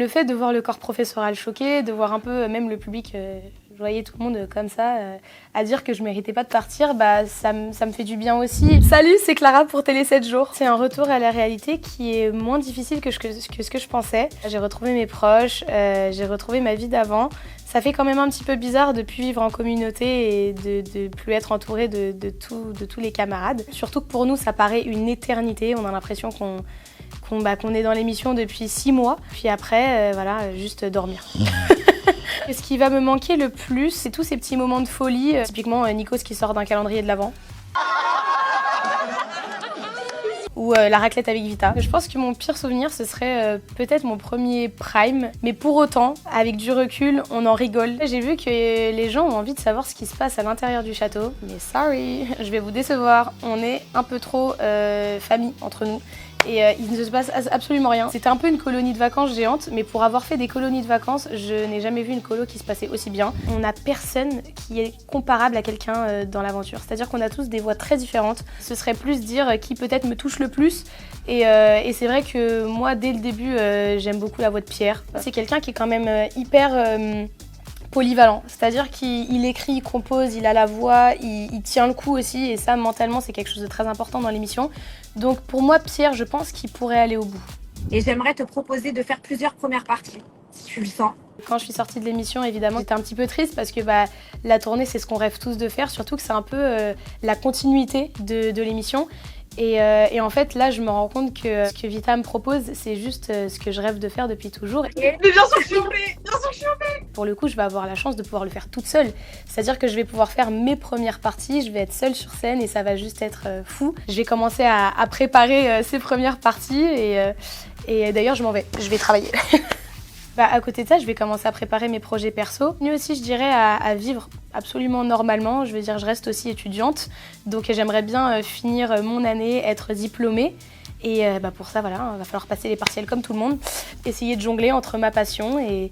Le fait de voir le corps professoral choqué, de voir un peu même le public, je voyais tout le monde comme ça, à dire que je méritais pas de partir, ça me fait du bien aussi. Salut, c'est Clara pour Télé 7 jours. C'est un retour à la réalité qui est moins difficile que ce que je pensais. J'ai retrouvé mes proches, j'ai retrouvé ma vie d'avant. Ça fait quand même un petit peu bizarre de plus vivre en communauté et de plus être entouré de tous les camarades. Surtout que pour nous, ça paraît une éternité. On a l'impression qu'on est dans l'émission depuis 6 mois, puis après, juste dormir. Ce qui va me manquer le plus, c'est tous ces petits moments de folie, typiquement Nikos qui sort d'un calendrier de l'Avent. Ou la raclette avec Vita. Je pense que mon pire souvenir, ce serait peut-être mon premier Prime, mais pour autant, avec du recul, on en rigole. J'ai vu que les gens ont envie de savoir ce qui se passe à l'intérieur du château, mais sorry, je vais vous décevoir, on est un peu trop famille entre nous. Et il ne se passe absolument rien. C'était un peu une colonie de vacances géante, mais pour avoir fait des colonies de vacances, je n'ai jamais vu une colo qui se passait aussi bien. On n'a personne qui est comparable à quelqu'un dans l'aventure. C'est-à-dire qu'on a tous des voix très différentes. Ce serait plus dire qui peut-être me touche le plus. Et c'est vrai que moi, dès le début, j'aime beaucoup la voix de Pierre. C'est quelqu'un qui est quand même hyper polyvalent, c'est-à-dire qu'il écrit, il compose, il a la voix, il tient le coup aussi, et ça, mentalement, c'est quelque chose de très important dans l'émission. Donc pour moi, Pierre, je pense qu'il pourrait aller au bout. Et j'aimerais te proposer de faire plusieurs premières parties, si tu le sens. Quand je suis sortie de l'émission, évidemment, j'étais un petit peu triste parce que la tournée, c'est ce qu'on rêve tous de faire, surtout que c'est un peu la continuité de l'émission. Et en fait, là, je me rends compte que ce que Vita me propose, c'est juste ce que je rêve de faire depuis toujours. Mais bien sûr que je suis tombée, Pour le coup, je vais avoir la chance de pouvoir le faire toute seule. C'est-à-dire que je vais pouvoir faire mes premières parties, je vais être seule sur scène et ça va juste être fou. Je vais commencer à préparer ces premières parties et d'ailleurs, je m'en vais. Je vais travailler. À côté de ça, je vais commencer à préparer mes projets perso. Mieux aussi, je dirais, à vivre absolument normalement. Je veux dire, je reste aussi étudiante, donc j'aimerais bien finir mon année, être diplômée. Et pour ça, voilà, il va falloir passer les partiels comme tout le monde. Essayer de jongler entre ma passion et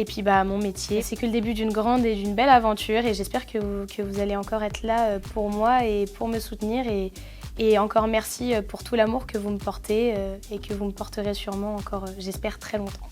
puis mon métier. C'est que le début d'une grande et d'une belle aventure et j'espère que vous allez encore être là pour moi et pour me soutenir. Et encore merci pour tout l'amour que vous me portez et que vous me porterez sûrement encore, j'espère, très longtemps.